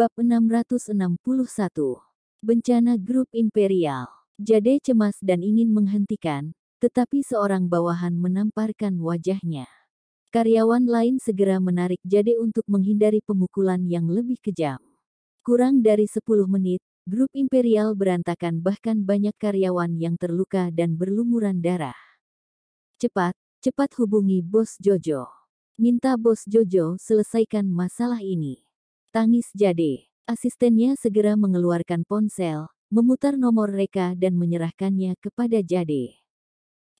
Bab 661. Bencana Grup Imperial. Jade cemas dan ingin menghentikan, tetapi seorang bawahan menamparkan wajahnya. Karyawan lain segera menarik Jade untuk menghindari pemukulan yang lebih kejam. Kurang dari 10 menit, Grup Imperial berantakan, bahkan banyak karyawan yang terluka dan berlumuran darah. Cepat hubungi Bos Jojo. Minta Bos Jojo selesaikan masalah ini. Tangis Jade. Asistennya segera mengeluarkan ponsel, memutar nomor Reka dan menyerahkannya kepada Jade.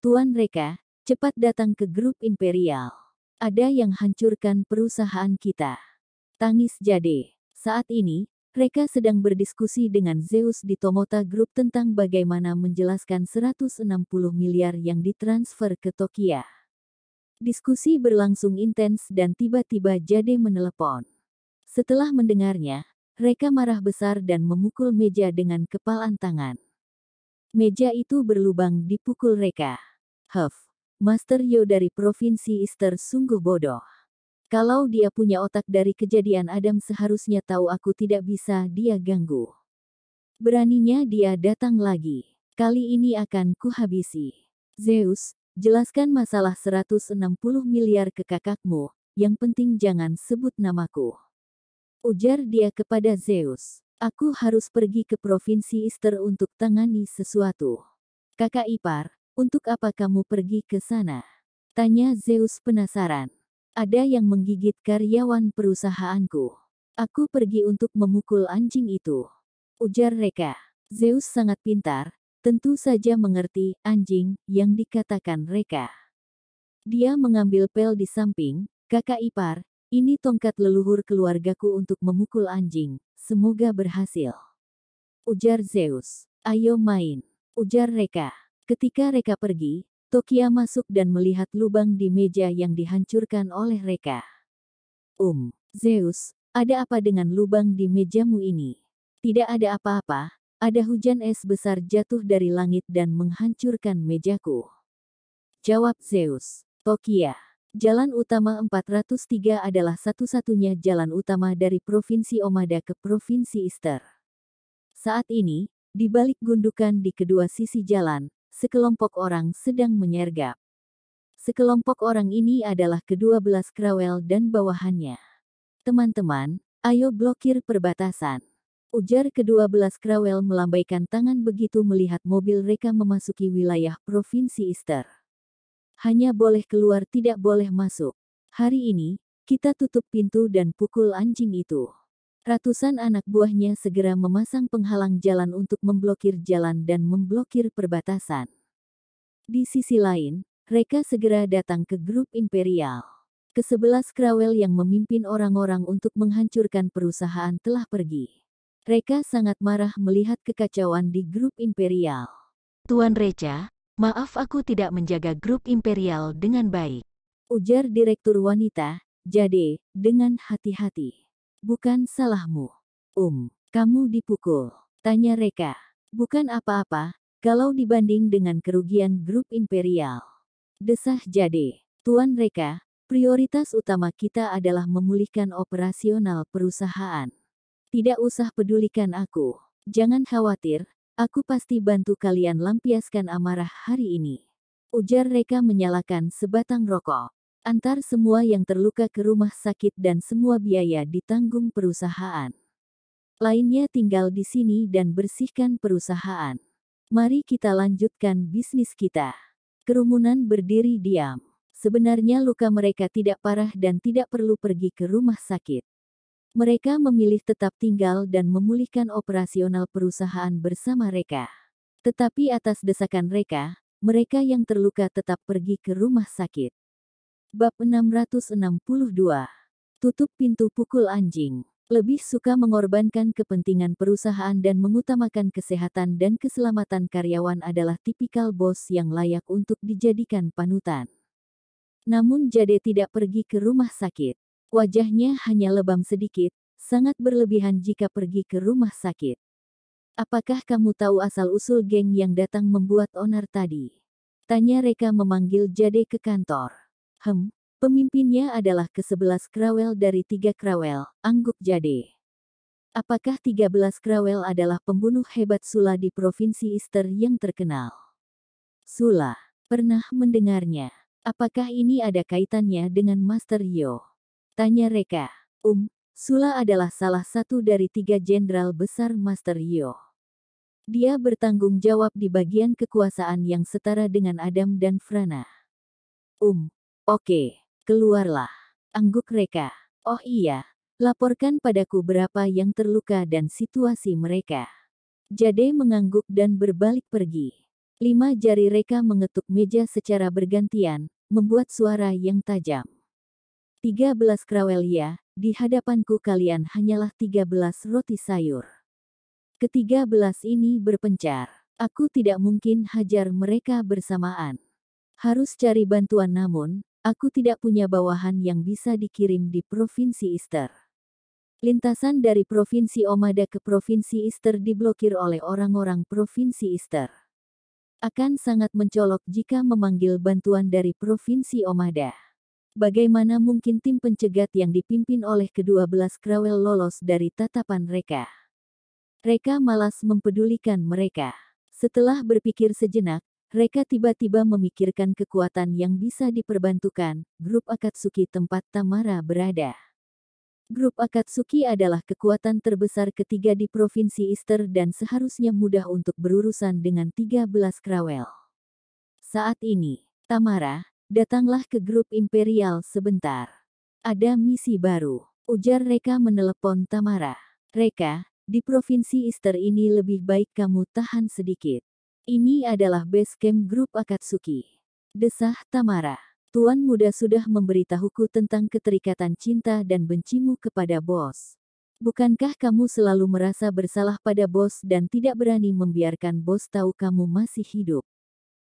Tuan Reka, cepat datang ke Grup Imperial. Ada yang hancurkan perusahaan kita. Tangis Jade. Saat ini, Reka sedang berdiskusi dengan Zeus di Tomota Group tentang bagaimana menjelaskan 160 miliar yang ditransfer ke Tokyo. Diskusi berlangsung intens dan tiba-tiba Jade menelepon. Setelah mendengarnya, Reka marah besar dan memukul meja dengan kepalan tangan. Meja itu berlubang dipukul Reka. Master Yo dari Provinsi Easter sungguh bodoh. Kalau dia punya otak dari kejadian Adam seharusnya tahu aku tidak bisa dia ganggu. Beraninya dia datang lagi. Kali ini akan kuhabisi. Zeus, jelaskan masalah 160 miliar ke kakakmu, yang penting jangan sebut namaku. Ujar dia kepada Zeus. Aku harus pergi ke Provinsi Easter untuk tangani sesuatu. Kakak ipar, untuk apa kamu pergi ke sana? Tanya Zeus penasaran. Ada yang menggigit karyawan perusahaanku. Aku pergi untuk memukul anjing itu. Ujar Reka. Zeus sangat pintar, tentu saja mengerti anjing yang dikatakan Reka. Dia mengambil pel di samping. Kakak ipar, ini tongkat leluhur keluargaku untuk memukul anjing. Semoga berhasil. Ujar Zeus. Ayo main. Ujar Reka. Ketika Reka pergi, Tokyo masuk dan melihat lubang di meja yang dihancurkan oleh Reka. Zeus, ada apa dengan lubang di mejamu ini? Tidak ada apa-apa, ada hujan es besar jatuh dari langit dan menghancurkan mejaku. Jawab Zeus. Tokyo. Jalan utama 403 adalah satu-satunya jalan utama dari Provinsi Omada ke Provinsi Easter. Saat ini, di balik gundukan di kedua sisi jalan, sekelompok orang sedang menyergap. Sekelompok orang ini adalah ke-12 Krawel dan bawahannya. Teman-teman, ayo blokir perbatasan. Ujar ke-12 Krawel melambaikan tangan begitu melihat mobil Reka memasuki wilayah Provinsi Easter. Hanya boleh keluar, tidak boleh masuk. Hari ini, kita tutup pintu dan pukul anjing itu. Ratusan anak buahnya segera memasang penghalang jalan untuk memblokir jalan dan memblokir perbatasan. Di sisi lain, Reka segera datang ke Grup Imperial. Ke-11 Krawel yang memimpin orang-orang untuk menghancurkan perusahaan telah pergi. Reka sangat marah melihat kekacauan di Grup Imperial. Tuan Reca, maaf aku tidak menjaga Grup Imperial dengan baik. Ujar Direktur Wanita, Jade, dengan hati-hati. Bukan salahmu. Kamu dipukul. Tanya Reka. Bukan apa-apa, kalau dibanding dengan kerugian Grup Imperial. Desah Jade. Tuan Reka, prioritas utama kita adalah memulihkan operasional perusahaan. Tidak usah pedulikan aku. Jangan khawatir, aku pasti bantu kalian lampiaskan amarah hari ini. Ujar Reka menyalakan sebatang rokok. Antar semua yang terluka ke rumah sakit dan semua biaya ditanggung perusahaan. Lainnya tinggal di sini dan bersihkan perusahaan. Mari kita lanjutkan bisnis kita. Kerumunan berdiri diam. Sebenarnya luka mereka tidak parah dan tidak perlu pergi ke rumah sakit. Mereka memilih tetap tinggal dan memulihkan operasional perusahaan bersama Reka. Tetapi atas desakan Reka, mereka yang terluka tetap pergi ke rumah sakit. Bab 662. Tutup pintu pukul anjing. Lebih suka mengorbankan kepentingan perusahaan dan mengutamakan kesehatan dan keselamatan karyawan adalah tipikal bos yang layak untuk dijadikan panutan. Namun Jade tidak pergi ke rumah sakit. Wajahnya hanya lebam sedikit, sangat berlebihan jika pergi ke rumah sakit. Apakah kamu tahu asal-usul geng yang datang membuat onar tadi? Tanya Reka memanggil Jade ke kantor. Pemimpinnya adalah ke-11 Krawel dari 3 Krawel, angguk Jade. Apakah 13 Krawel adalah pembunuh hebat Sula di Provinsi Easter yang terkenal? Sula, pernah mendengarnya. Apakah ini ada kaitannya dengan Master Yo? Tanya Reka. Sula adalah salah satu dari 3 jenderal besar Master Yo. Dia bertanggung jawab di bagian kekuasaan yang setara dengan Adam dan Frana. Oke, keluarlah. Angguk Reka. Oh iya, laporkan padaku berapa yang terluka dan situasi mereka. Jade mengangguk dan berbalik pergi. 5 jari Reka mengetuk meja secara bergantian, membuat suara yang tajam. 13 Krawel ya, di hadapanku kalian hanyalah 13 roti sayur. Ke-13 ini berpencar. Aku tidak mungkin hajar mereka bersamaan. Harus cari bantuan namun, aku tidak punya bawahan yang bisa dikirim di Provinsi Easter. Lintasan dari Provinsi Omada ke Provinsi Easter diblokir oleh orang-orang Provinsi Easter. Akan sangat mencolok jika memanggil bantuan dari Provinsi Omada. Bagaimana mungkin tim pencegat yang dipimpin oleh ke-12 Krawel lolos dari tatapan Reka? Reka malas mempedulikan mereka. Setelah berpikir sejenak, Reka tiba-tiba memikirkan kekuatan yang bisa diperbantukan, grup Akatsuki tempat Tamara berada. Grup Akatsuki adalah kekuatan terbesar ketiga di Provinsi Easter dan seharusnya mudah untuk berurusan dengan 13 Krawel. Saat ini, Tamara, datanglah ke grup Imperial sebentar. Ada misi baru, ujar Reka menelepon Tamara. Reka, di Provinsi Easter ini lebih baik kamu tahan sedikit. Ini adalah base camp grup Akatsuki. Desah Tamara. Tuan muda sudah memberitahuku tentang keterikatan cinta dan bencimu kepada bos. Bukankah kamu selalu merasa bersalah pada bos dan tidak berani membiarkan bos tahu kamu masih hidup?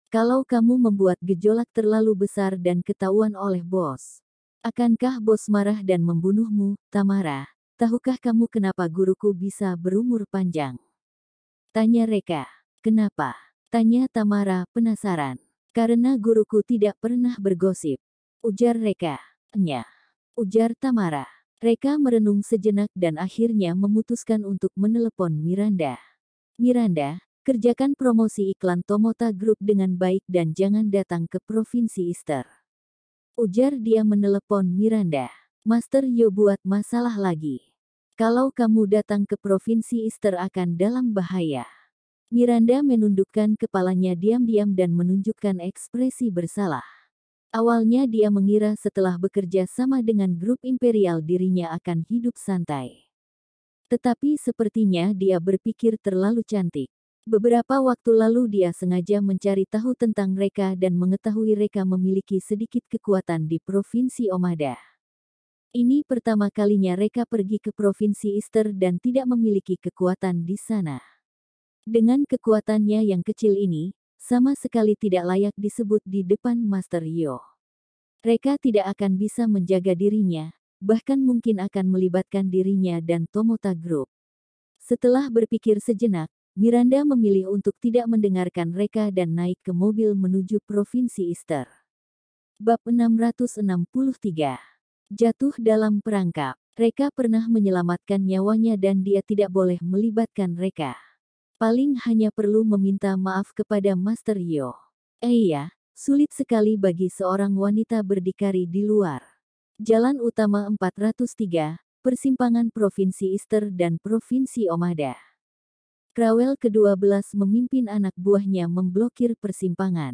Kalau kamu membuat gejolak terlalu besar dan ketahuan oleh bos, akankah bos marah dan membunuhmu, Tamara? Tahukah kamu kenapa guruku bisa berumur panjang? Tanya Reka. Kenapa? Tanya Tamara penasaran. Karena guruku tidak pernah bergosip. Ujar Reka. Nya. Ujar Tamara. Reka merenung sejenak dan akhirnya memutuskan untuk menelepon Miranda. Miranda, kerjakan promosi iklan Tomota Group dengan baik dan jangan datang ke Provinsi Easter. Ujar dia menelepon Miranda. Master Yo buat masalah lagi. Kalau kamu datang ke Provinsi Easter akan dalam bahaya. Miranda menundukkan kepalanya diam-diam dan menunjukkan ekspresi bersalah. Awalnya dia mengira setelah bekerja sama dengan grup Imperial dirinya akan hidup santai. Tetapi sepertinya dia berpikir terlalu cantik. Beberapa waktu lalu dia sengaja mencari tahu tentang Reka dan mengetahui Reka memiliki sedikit kekuatan di Provinsi Omada. Ini pertama kalinya Reka pergi ke Provinsi Easter dan tidak memiliki kekuatan di sana. Dengan kekuatannya yang kecil ini, sama sekali tidak layak disebut di depan Master Yo. Reka tidak akan bisa menjaga dirinya, bahkan mungkin akan melibatkan dirinya dan Tomota Group. Setelah berpikir sejenak, Miranda memilih untuk tidak mendengarkan Reka dan naik ke mobil menuju Provinsi Easter. Bab 663. Jatuh dalam perangkap. Reka pernah menyelamatkan nyawanya dan dia tidak boleh melibatkan Reka. Paling hanya perlu meminta maaf kepada Master Yo. Iya, sulit sekali bagi seorang wanita berdikari di luar. Jalan utama 403, persimpangan Provinsi Easter dan Provinsi Omada. Krawel ke-12 memimpin anak buahnya memblokir persimpangan.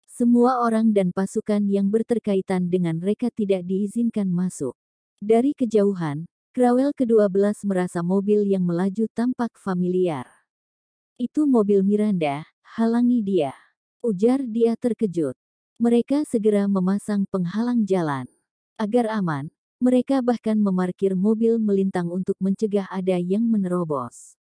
Semua orang dan pasukan yang berterkaitan dengan Reka tidak diizinkan masuk. Dari kejauhan, Krawel ke-12 merasa mobil yang melaju tampak familiar. Itu mobil Miranda, halangi dia. Ujar dia terkejut. Mereka segera memasang penghalang jalan. Agar aman, mereka bahkan memarkir mobil melintang untuk mencegah ada yang menerobos.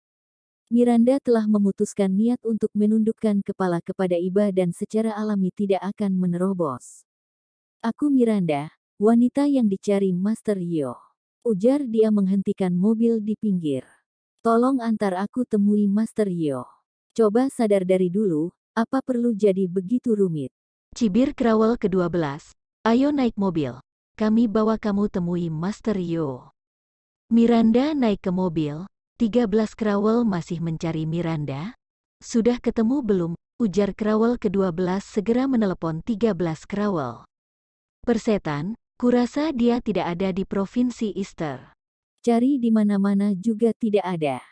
Miranda telah memutuskan niat untuk menundukkan kepala kepada Iba dan secara alami tidak akan menerobos. Aku Miranda, wanita yang dicari Master Yo. Ujar dia menghentikan mobil di pinggir. Tolong antar aku temui Master Yo. Coba sadar dari dulu, apa perlu jadi begitu rumit? Cibir Krawel ke-12. Ayo naik mobil. Kami bawa kamu temui Master Yo. Miranda naik ke mobil, 13 Krawal masih mencari Miranda? Sudah ketemu belum? Ujar Krawal ke-12 segera menelepon 13 Krawal. Persetan, kurasa dia tidak ada di Provinsi Easter. Cari di mana-mana juga tidak ada.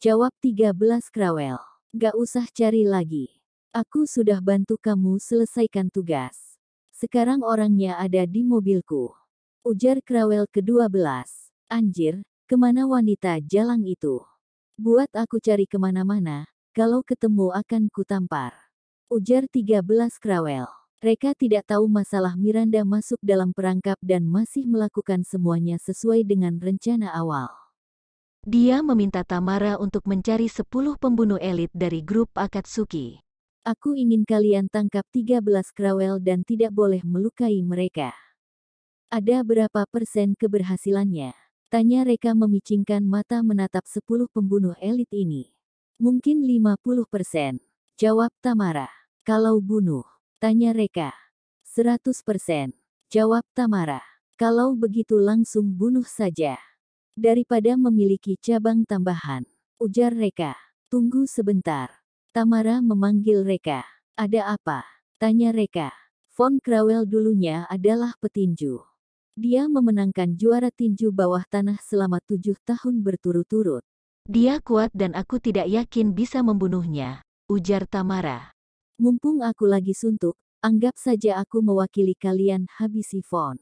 Jawab 13 Krawal. Gak usah cari lagi. Aku sudah bantu kamu selesaikan tugas. Sekarang orangnya ada di mobilku. Ujar Krawal ke-12. Anjir, kemana wanita jalang itu? Buat aku cari kemana-mana, kalau ketemu akan kutampar. Ujar 13 Krawal. Mereka tidak tahu masalah Miranda masuk dalam perangkap dan masih melakukan semuanya sesuai dengan rencana awal. Dia meminta Tamara untuk mencari 10 pembunuh elit dari grup Akatsuki. Aku ingin kalian tangkap 13 Krawal dan tidak boleh melukai mereka. Ada berapa persen keberhasilannya? Tanya Reka memicingkan mata menatap 10 pembunuh elit ini. Mungkin 50%. Jawab Tamara. Kalau bunuh. Tanya Reka. 100%. Jawab Tamara. Kalau begitu langsung bunuh saja. Daripada memiliki cabang tambahan. Ujar Reka. Tunggu sebentar. Tamara memanggil Reka. Ada apa? Tanya Reka. Von Krawal dulunya adalah petinju. Dia memenangkan juara tinju bawah tanah selama 7 tahun berturut-turut. Dia kuat dan aku tidak yakin bisa membunuhnya, ujar Tamara. Mumpung aku lagi suntuk, anggap saja aku mewakili kalian habisi Von.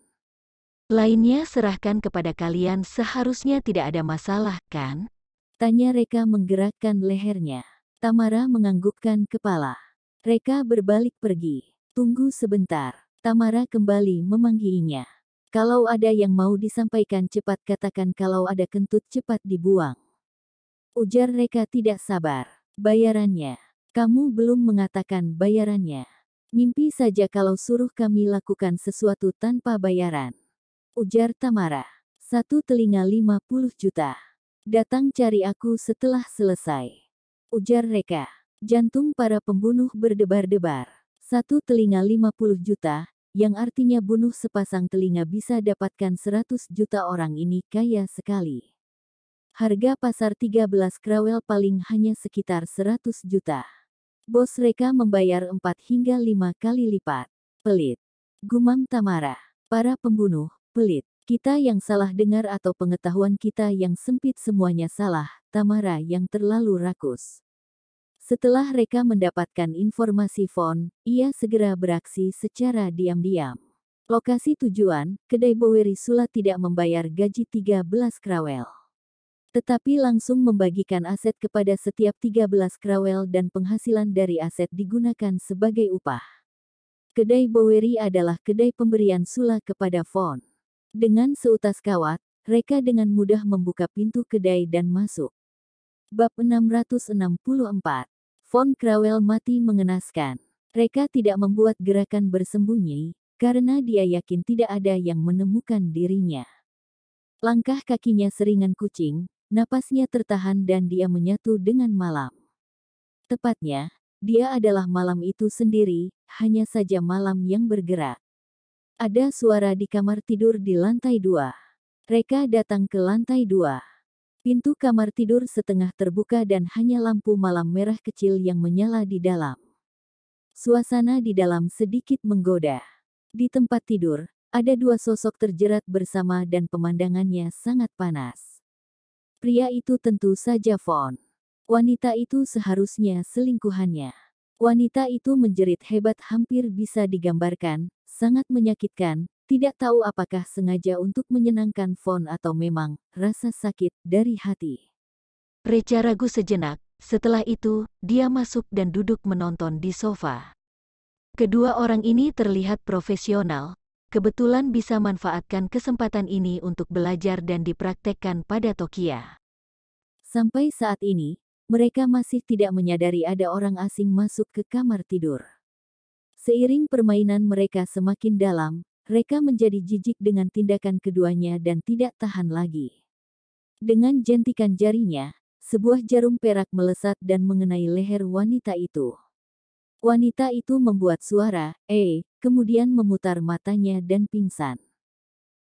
Lainnya serahkan kepada kalian, seharusnya tidak ada masalah kan? Tanya Reka menggerakkan lehernya. Tamara menganggukkan kepala. Reka berbalik pergi. Tunggu sebentar. Tamara kembali memangginya. Kalau ada yang mau disampaikan cepat katakan, kalau ada kentut cepat dibuang. Ujar Reka tidak sabar. Bayarannya. Kamu belum mengatakan bayarannya. Mimpi saja kalau suruh kami lakukan sesuatu tanpa bayaran. Ujar Tamara. 1 telinga 50 juta. Datang cari aku setelah selesai. Ujar Reka. Jantung para pembunuh berdebar-debar. 1 telinga 50 juta, yang artinya bunuh sepasang telinga bisa dapatkan 100 juta. Orang ini kaya sekali. Harga pasar 13 Krawal paling hanya sekitar 100 juta. Bos Reka membayar 4 hingga 5 kali lipat. Pelit. Gumam Tamara. Para pembunuh, pelit. Kita yang salah dengar atau pengetahuan kita yang sempit? Semuanya salah, Tamara yang terlalu rakus. Setelah Reka mendapatkan informasi Von, ia segera beraksi secara diam-diam. Lokasi tujuan, kedai Boweri Sula tidak membayar gaji 13 Krawal. Tetapi langsung membagikan aset kepada setiap 13 Krawal dan penghasilan dari aset digunakan sebagai upah. Kedai Boweri adalah kedai pemberian Sula kepada Von. Dengan seutas kawat, Reka dengan mudah membuka pintu kedai dan masuk. Bab 664. Von Krawal mati mengenaskan. Reka tidak membuat gerakan bersembunyi, karena dia yakin tidak ada yang menemukan dirinya. Langkah kakinya seringan kucing, napasnya tertahan dan dia menyatu dengan malam. Tepatnya, dia adalah malam itu sendiri, hanya saja malam yang bergerak. Ada suara di kamar tidur di lantai 2. Reka datang ke lantai 2. Pintu kamar tidur setengah terbuka dan hanya lampu malam merah kecil yang menyala di dalam. Suasana di dalam sedikit menggoda. Di tempat tidur, ada 2 sosok terjerat bersama dan pemandangannya sangat panas. Pria itu tentu saja Von. Wanita itu seharusnya selingkuhannya. Wanita itu menjerit hebat, hampir bisa digambarkan, sangat menyakitkan. Tidak tahu apakah sengaja untuk menyenangkan Von atau memang rasa sakit dari hati. Reca ragu sejenak, setelah itu, dia masuk dan duduk menonton di sofa. Kedua orang ini terlihat profesional, kebetulan bisa manfaatkan kesempatan ini untuk belajar dan dipraktekkan pada Tokia. Sampai saat ini, mereka masih tidak menyadari ada orang asing masuk ke kamar tidur. Seiring permainan mereka semakin dalam, Reka menjadi jijik dengan tindakan keduanya dan tidak tahan lagi. Dengan jentikan jarinya, sebuah jarum perak melesat dan mengenai leher wanita itu. Wanita itu membuat suara, kemudian memutar matanya dan pingsan.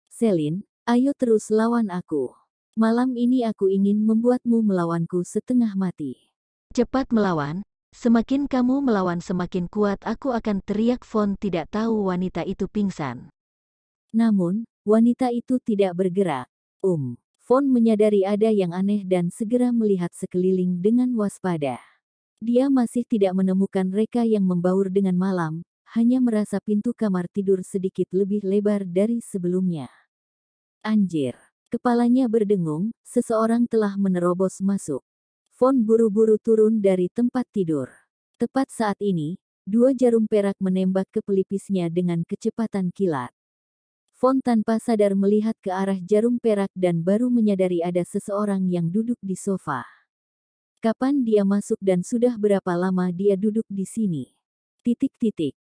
Selin, ayo terus lawan aku. Malam ini aku ingin membuatmu melawanku setengah mati. Cepat melawan, semakin kamu melawan semakin kuat aku akan, teriak Von. Tidak tahu wanita itu pingsan. Namun, wanita itu tidak bergerak. Von menyadari ada yang aneh dan segera melihat sekeliling dengan waspada. Dia masih tidak menemukan reka yang membaur dengan malam, hanya merasa pintu kamar tidur sedikit lebih lebar dari sebelumnya. Anjir! Kepalanya berdengung, seseorang telah menerobos masuk. Von buru-buru turun dari tempat tidur. Tepat saat ini, 2 jarum perak menembak ke pelipisnya dengan kecepatan kilat. Von tanpa sadar melihat ke arah jarum perak dan baru menyadari ada seseorang yang duduk di sofa. Kapan dia masuk dan sudah berapa lama dia duduk di sini?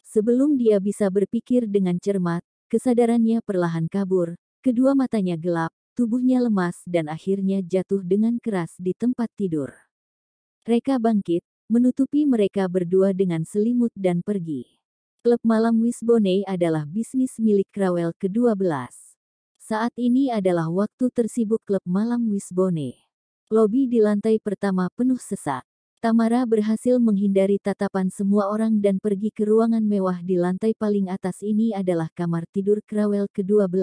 Sebelum dia bisa berpikir dengan cermat, kesadarannya perlahan kabur, kedua matanya gelap, tubuhnya lemas dan akhirnya jatuh dengan keras di tempat tidur. Reka bangkit, menutupi mereka berdua dengan selimut dan pergi. Klub malam Wisbone adalah bisnis milik Crawell ke-12. Saat ini adalah waktu tersibuk klub malam Wisbone. Lobi di lantai pertama penuh sesak. Tamara berhasil menghindari tatapan semua orang dan pergi ke ruangan mewah di lantai paling atas. Ini adalah kamar tidur Crawell ke-12.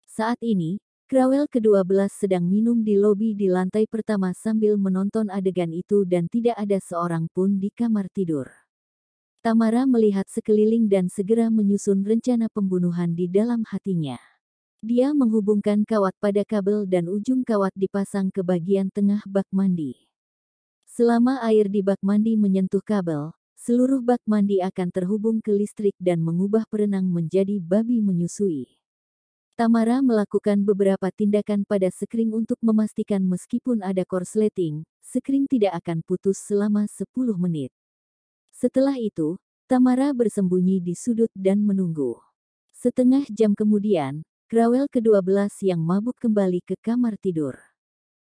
Saat ini, Crawell ke-12 sedang minum di lobi di lantai pertama sambil menonton adegan itu dan tidak ada seorang pun di kamar tidur. Tamara melihat sekeliling dan segera menyusun rencana pembunuhan di dalam hatinya. Dia menghubungkan kawat pada kabel dan ujung kawat dipasang ke bagian tengah bak mandi. Selama air di bak mandi menyentuh kabel, seluruh bak mandi akan terhubung ke listrik dan mengubah perenang menjadi babi menyusui. Tamara melakukan beberapa tindakan pada sekring untuk memastikan meskipun ada korsleting, sekring tidak akan putus selama 10 menit. Setelah itu, Tamara bersembunyi di sudut dan menunggu. Setengah jam kemudian, Crawell ke-12 yang mabuk kembali ke kamar tidur.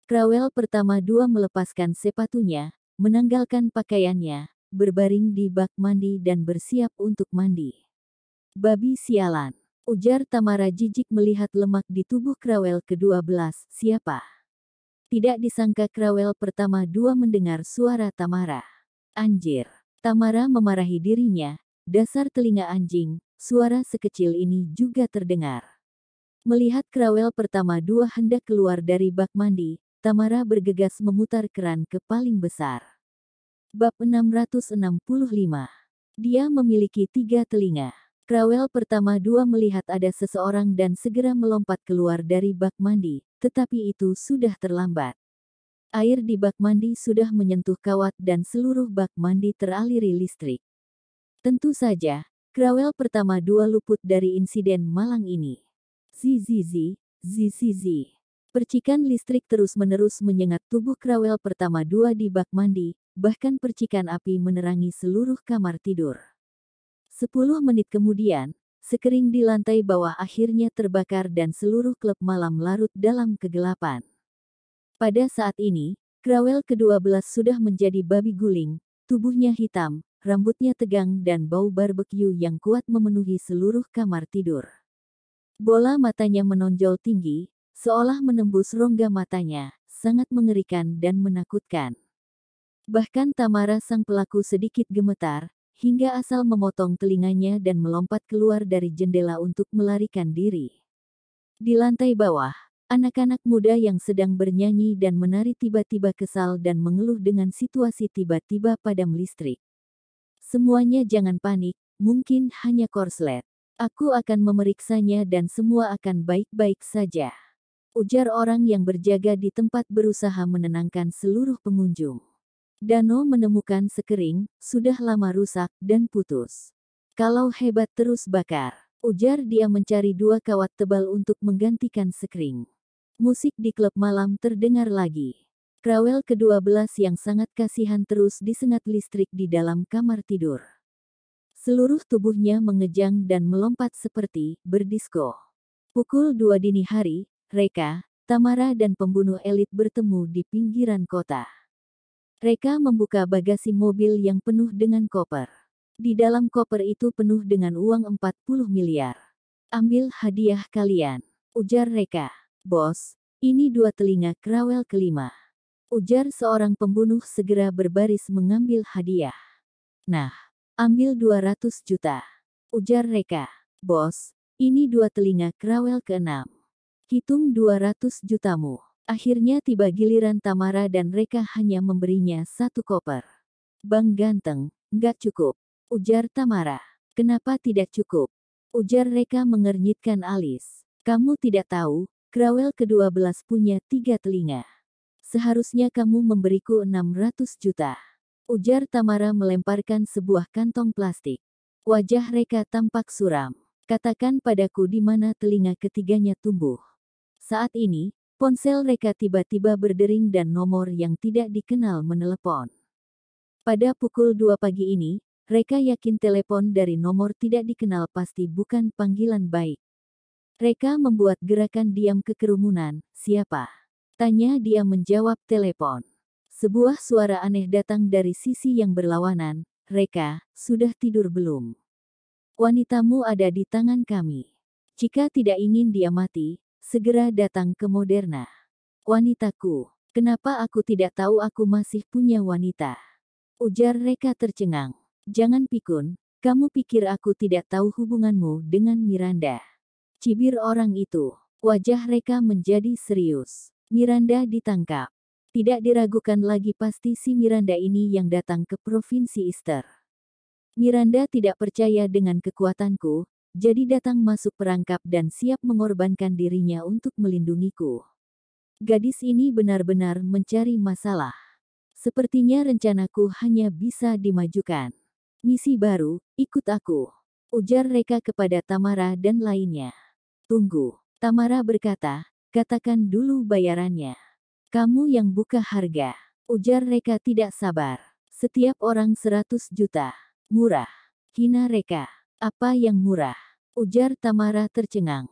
Crawell pertama dua melepaskan sepatunya, menanggalkan pakaiannya, berbaring di bak mandi dan bersiap untuk mandi. Babi sialan, ujar Tamara jijik melihat lemak di tubuh Crawell ke-12. Siapa? Tidak disangka Crawell pertama dua mendengar suara Tamara. Anjir! Tamara memarahi dirinya, dasar telinga anjing, suara sekecil ini juga terdengar. Melihat Crawell pertama dua hendak keluar dari bak mandi, Tamara bergegas memutar keran ke paling besar. Bab 665. Dia memiliki 3 telinga. Crawell pertama dua melihat ada seseorang dan segera melompat keluar dari bak mandi, tetapi itu sudah terlambat. Air di bak mandi sudah menyentuh kawat dan seluruh bak mandi teraliri listrik. Tentu saja, Crawell pertama dua luput dari insiden malang ini. Zizizi. Percikan listrik terus-menerus menyengat tubuh Crawell pertama dua di bak mandi, bahkan percikan api menerangi seluruh kamar tidur. 10 menit kemudian, sekering di lantai bawah akhirnya terbakar dan seluruh klub malam larut dalam kegelapan. Pada saat ini, Crawell ke-12 sudah menjadi babi guling, tubuhnya hitam, rambutnya tegang dan bau barbeque yang kuat memenuhi seluruh kamar tidur. Bola matanya menonjol tinggi, seolah menembus rongga matanya, sangat mengerikan dan menakutkan. Bahkan Tamara sang pelaku sedikit gemetar, hingga asal memotong telinganya dan melompat keluar dari jendela untuk melarikan diri. Di lantai bawah, anak-anak muda yang sedang bernyanyi dan menari tiba-tiba kesal dan mengeluh dengan situasi tiba-tiba padam listrik. Semuanya jangan panik, mungkin hanya korslet. Aku akan memeriksanya dan semua akan baik-baik saja. Ujar orang yang berjaga di tempat berusaha menenangkan seluruh pengunjung. Dano menemukan sekering, sudah lama rusak dan putus. Kalau hebat terus bakar, ujar dia mencari 2 kawat tebal untuk menggantikan sekring. Musik di klub malam terdengar lagi. Crawell ke-12 yang sangat kasihan terus disengat listrik di dalam kamar tidur. Seluruh tubuhnya mengejang dan melompat seperti berdisko. Pukul 2 dini hari, Reka, Tamara dan pembunuh elit bertemu di pinggiran kota. Reka membuka bagasi mobil yang penuh dengan koper. Di dalam koper itu penuh dengan uang 40 miliar. Ambil hadiah kalian, ujar Reka. Bos, Ini 2 telinga Krawel kelima. Ujar seorang pembunuh segera berbaris mengambil hadiah. Nah, ambil 200 juta. Ujar Reka. Bos, ini 2 telinga Krawel keenam. Hitung 200 jutamu. Akhirnya tiba giliran Tamara dan Reka hanya memberinya 1 koper. Bang ganteng, nggak cukup. Ujar Tamara. Kenapa tidak cukup? Ujar Reka mengernyitkan alis. Kamu tidak tahu, Krawel ke-12 punya 3 telinga. Seharusnya kamu memberiku 600 juta. Ujar Tamara melemparkan sebuah kantong plastik. Wajah Reka tampak suram. Katakan padaku di mana telinga ketiganya tumbuh. Saat ini, ponsel Reka tiba-tiba berdering dan nomor yang tidak dikenal menelepon. Pada pukul 2 pagi ini, Reka yakin telepon dari nomor tidak dikenal pasti bukan panggilan baik. Reka membuat gerakan diam ke kerumunan. Siapa? Tanya dia menjawab telepon. Sebuah suara aneh datang dari sisi yang berlawanan. Reka, sudah tidur belum? Wanitamu ada di tangan kami. Jika tidak ingin dia mati, segera datang ke Moderna. Wanitaku, kenapa aku tidak tahu aku masih punya wanita? Ujar Reka tercengang. Jangan pikun, kamu pikir aku tidak tahu hubunganmu dengan Miranda. Cibir orang itu. Wajah Reka menjadi serius. Miranda ditangkap. Tidak diragukan lagi pasti si Miranda ini yang datang ke Provinsi Easter. Miranda tidak percaya dengan kekuatanku, jadi datang masuk perangkap dan siap mengorbankan dirinya untuk melindungiku. Gadis ini benar-benar mencari masalah. Sepertinya rencanaku hanya bisa dimajukan. Misi baru, ikut aku. Ujar Reka kepada Tamara dan lainnya. Tunggu, Tamara berkata, katakan dulu bayarannya. Kamu yang buka harga. Ujar Reka tidak sabar. Setiap orang 100 juta. Murah. Hina Reka. Apa yang murah? Ujar Tamara tercengang.